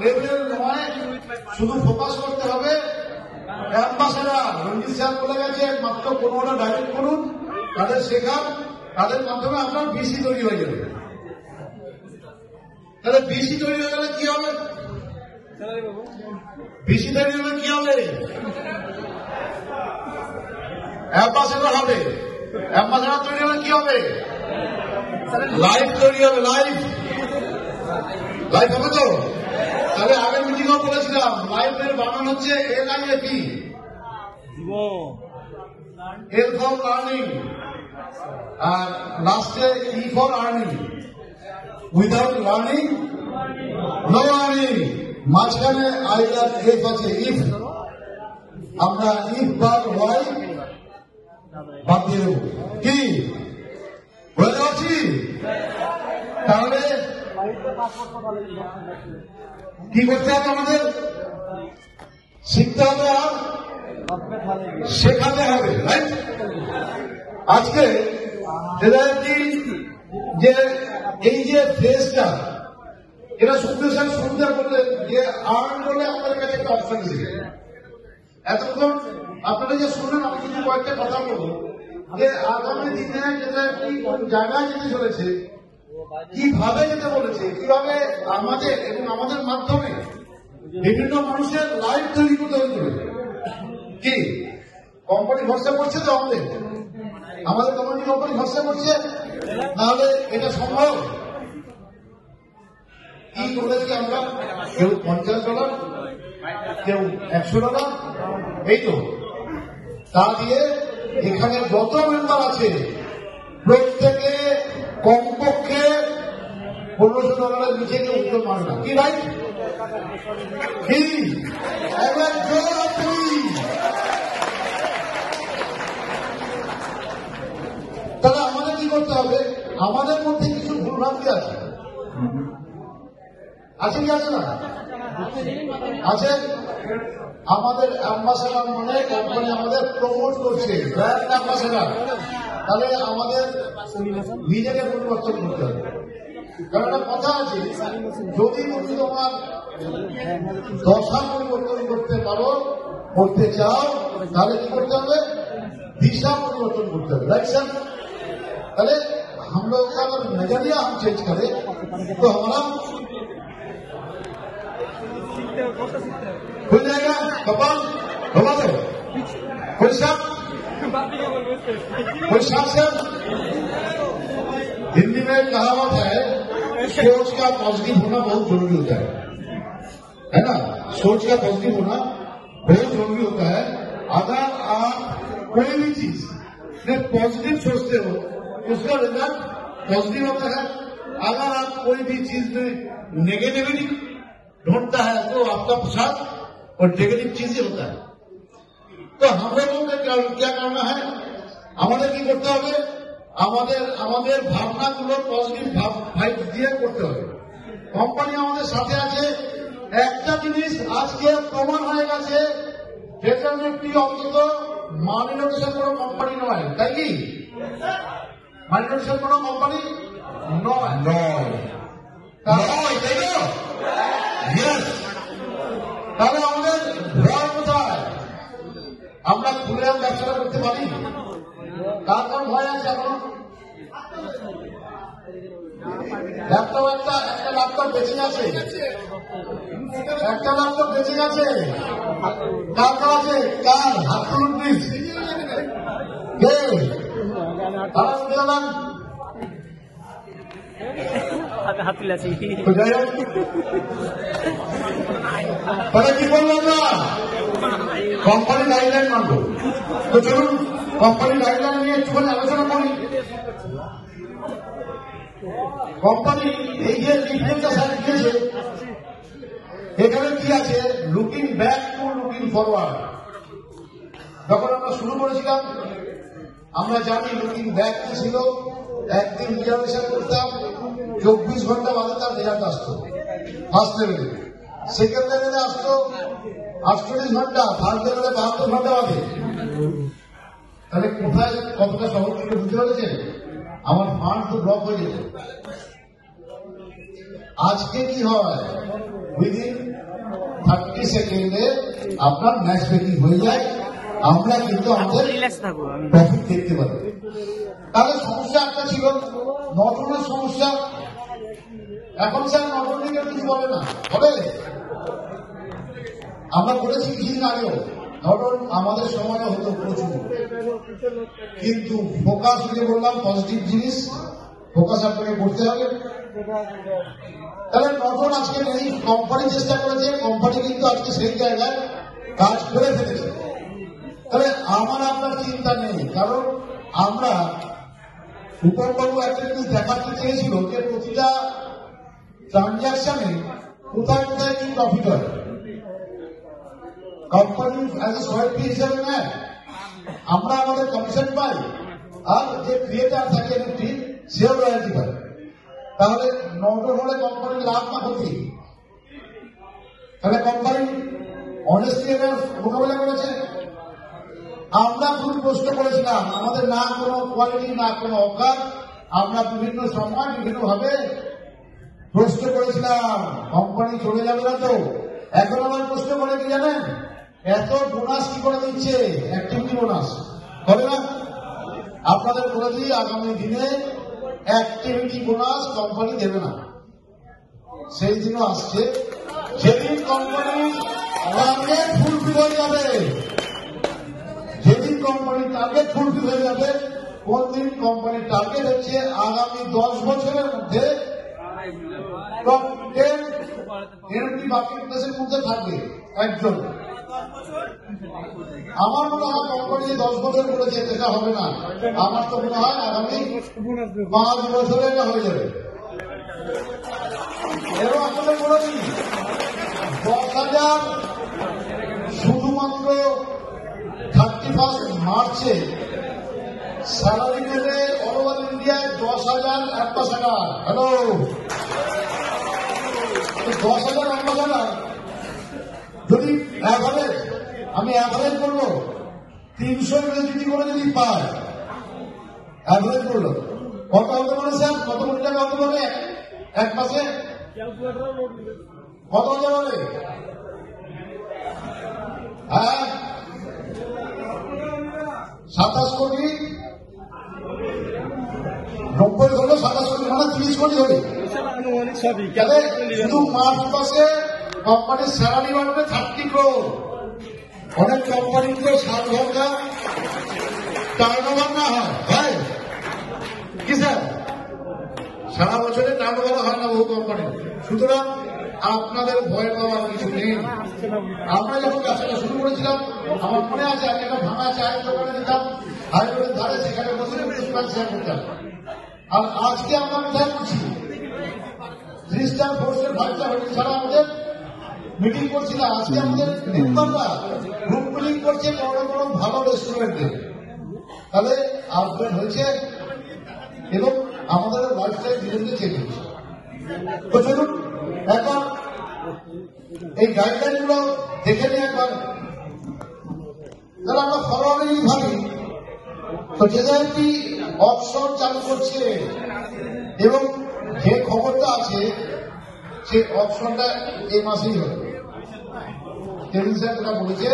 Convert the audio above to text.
Level নয়, শুধু focus করতে হবে অ্যাম্বাসেডার। রঞ্জিত স্যার বলে গেছে মাত্র 15টা ডাইরেক্ট করুন, তাদের শেখান, তাদের মাধ্যমে আপনার বিসি তৈরি হয়ে যাবে। তাহলে বিসি তৈরি হয়ে গেলে কি হবে? বিসি তৈরি হলে কি হবে? অ্যাম্বাসেডার হবে। অ্যাম্বাসেডার তৈরি হলে কি হবে? লাইফ তৈরি হবে। লাইফ লাইফ হবে তো? তাহলে আগের মিটিংও বলেছিলাম লাইফের বানান হচ্ছে LIFE, L ফর লার্নিং আর লাস্টে E for earning. Without learning no earning. মাঝখানে আইদার এফ আছে, ইফ। আমরা ইফ বা ওয়াই বাদ দিয়ে দেব। কি বুঝতে পারছি? তাহলে কি করতে হবে? আমাদের শিখতে হবে আর শেখাতে হবে, রাইট? আজকে যে এই যে ফেসটা, এরা সুন্দর সুন্দর বললেন যে আর্ন বলে আমাদের কাছে একটা অপশন ছিল। এতক্ষণ আপনারা যে শুনলেন, আমি কিন্তু কয়েকটা কথা বলবো যে আগামী দিনে যেটা কোন জায়গায় যেতে চলেছে, কিভাবে যেতে বলেছে, কিভাবে আমাদের এবং আমাদের মাধ্যমে বিভিন্ন মানুষের লাইফ তৈরি করতে হবে। কি কোম্পানি ভরসা করছে তো? আমাদের কোম্পানি ভরসা করছে, তাহলে এটা সম্ভব। কি করেছি আমরা? কেউ $50, কেউ $100, এই তো। তা দিয়ে এখানে যত মেম্বার আছে প্রত্যেকে কমপক্ষে $1500 নিচে কেউ উঠতে পারে না। কি রাইট? কি তাহলে আমাদের কি করতে হবে? আমাদের মধ্যে কিছু ভুলভ্রান্তি আছে। আছে কি আছে না? আছে। আমাদের অ্যাম্বাসেডার মানে কোম্পানি আমাদের প্রমোট করছে, ব্র্যান্ড অ্যাম্বাসেডার। তাহলে আমাদের নিজেকে পরিবর্তন করতে হবে। কারণ একটা কথা আছে, যদি তুমি তোমার দশা পরিবর্তন করতে পারো, করতে চাও, তাহলে কি করতে হবে? दिशा परिवर्तन करते हैं, राइट सर? अरे हम लोग का अगर नजरिया हम चेंज करें तो हमारा खुल जाएगा। कपाल घुमा दो। कोई साहब हिंदी में कहावत है, सोच का पॉजिटिव होना बहुत जरूरी होता है ना? सोच का पॉजिटिव होना बहुत जरूरी होता है। अगर आप कोई भी चीज में पॉजिटिव सोचते हो उसका रिजल्ट पॉजिटिव होता है। अगर आप कोई भी चीज में नेगेटिविटी ढूंढता है तो आपका प्रसाद और नेगेटिव चीज ही होता है। तो हम लोगों को क्या करना है? আমাদের কি করতে হবে? আমাদের ভাবনাগুলো পজিটিভ ভাইব দিয়ে করতে হবে। কোম্পানি আমাদের সাথে আছে। একটা জিনিস আজকে প্রমাণ হয়ে গেছে, ফেডারেল নিফটি অন্তত মানি নোটেশন কোনো কোম্পানি নয়, তাই কি? মানি নোটেশন কোনো কোম্পানি নয়, তাই তো? তাহলে আমাদের ভয় কোথায়? আমরা খুলে ব্যবসাটা করতে পারি? কার কার ভয় আছে এখন? একটা ল্যাপটপ বেঁচে গেছে, একটা ল্যাপটপ বেঁচে গেছে। কার কার আছে? কার হাত তুলুন প্লিজ। কে? তারা শুনলাম হাত তুলেছি। যাই হোক, তাহলে কি বললাম না? কোম্পানি গাইডলাইন মানবো। তো চলুন কোম্পানি গাইডলাইন নিয়ে একটুখানি আলোচনা করি। কোম্পানি এই যে লিফলেটটা স্যার দিয়েছে, এখানে কি আছে? Looking back to looking forward. যখন আমরা শুরু করেছিলাম আমরা জানি লুকিং ব্যাক কি ছিল। একদিন রিজার্ভেশন করতাম, 24 ঘন্টা বাদে তার রেজাল্ট আসতো ফার্স্ট লেভেলে। সেকেন্ড লেভেলে আসতো 48 ঘন্টা, থার্ড লেভেলে 72 ঘন্টা বাদে। তাহলে কোথায় কতটা সহজ ছিল বুঝতে পেরেছেন? আমার ফান্ড তো ব্লক হয়ে যেত। আজকে কি হয়? উইদিন 30 সেকেন্ডে আপনার ম্যাচ মেকিং হয়ে যায়, আমরা কিন্তু আমাদের প্রফিট দেখতে পারি। তাহলে সমস্যা একটা ছিল নটনের সমস্যা, এখন স্যার নটনিকে কিছু বলে না, হবে আমরা করেছি কিছুদিন আগেও নটন আমাদের সময় হতো প্রচুর, কিন্তু ফোকাস যে বললাম পজিটিভ জিনিস, ফোকাস আপনাকে করতে হবে। তাহলে নটন আজকে নেই, কোম্পানি চেষ্টা করেছে, কোম্পানি কিন্তু আজকে সেই জায়গায় কাজ করে ফেলেছে। তাহলে আমার আপনার চিন্তা নেই, কারণ আমরা উপরবাবু একটা জিনিস দেখাতে চেয়েছিল যে প্রতিটা ট্রানজাকশনে কোথায় কোথায় কি প্রফিট হয়, কোম্পানি অ্যাজ এ সোসাইটি হিসেবে নেয়, আমরা আমাদের কমিশন পাই, আর যে ক্রিয়েটার থাকে এনএফটি সেও রয়্যালটি পায়। তাহলে নটন হলে কোম্পানির লাভ না ক্ষতি? তাহলে কোম্পানি অনেস্টলি এটা মোকাবিলা করেছে। আমরা খুব প্রশ্ন করেছিলাম, আমাদের না কোনো কোয়ালিটি না কোনো অকার, আমরা বিভিন্ন সময় বিভিন্ন ভাবে প্রশ্ন করেছিলাম কোম্পানি চলে যাবে না তো। এখন আমার প্রশ্ন করে কি জানেন, এত বোনাস কি করে দিচ্ছে, অ্যাক্টিভিটি বোনাস হবে না? আপনাদের বলে দিই আগামী দিনে অ্যাক্টিভিটি বোনাস কোম্পানি দেবে না, সেই দিনও আসছে যেদিন কোম্পানি টার্গেট ফুলফিল হয়ে যাবে। যেদিন কোম্পানির টার্গেট ফুলফিল হয়ে যাবে, কোন দিন কোম্পানির টার্গেট হচ্ছে আগামী 10 বছরের মধ্যে টপ 10 এনএফটি মার্কেট প্লেসের মধ্যে থাকবে একজন। আমার মনে হয় কোম্পানি 10 বছর করেছে এটা হবে না, আমার তো মনে হয় আগামী 5 বছরে এটা হয়ে যাবে। এরও আপনাদের বলে দিই 10,000 শুধুমাত্র 31 মার্চে স্যালারি নেবে অল ওভার ইন্ডিয়ায় 10,000 অ্যাম্বাসাডার। হ্যালো, 10,000 অ্যাম্বাসাডার যদি অ্যাভারেজ, আমি অ্যাভারেজ করবো 300 ইউএসডি করে যদি পায়, অ্যাভারেজ করলো কত হতে পারে স্যার, কত কোটি টাকা হতে পারে এক মাসে, কত হতে পারে? হ্যাঁ, 27 কোটি 90 হলো, 27 কোটি মানে 30 কোটি হলে শুধু মার্চ মাসে কোম্পানির স্যালারি বাড়বে 30 ক্রোড়। অনেক কোম্পানির তো 7 ঘন্টা টার্নওভার না হয় কি স্যার, সারা বছরে টার্নওভার হয় না বহু কোম্পানি। সুতরাং আপনাদের ভয় পাওয়ার কিছু নেই। আমরা যখন ব্যবসাটা শুরু করেছিলাম, আমার মনে আছে একটা ভাঙা চায়ের দোকানে দিতাম হাইরোডের ধারে, সেখানে বসে শেয়ার করতাম। আর আজকে আমরা কোথায় করছি, 3 স্টার 4 স্টার 5 স্টার হোটেল ছাড়া আমাদের মিটিং করছি না। আজকে আমাদের মেম্বাররা গ্রুপ মিটিং করছে বড় বড় ভালো রেস্টুরেন্টে। তাহলে আপডেট হয়েছে এবং আমাদের লাইফস্টাইল ধীরে ধীরে চেঞ্জ হচ্ছে। তো চলুন এখন এই গাইডলাইন গুলো দেখে নিয়ে একবার, যারা আমরা ফরওয়ার্ডিং ভাবি, তো যে জায়গাটি অপশন চালু করছে এবং যে খবরটা আছে সেই অপশনটা এই মাসেই হবে। কেভিন স্যার যেটা বলেছে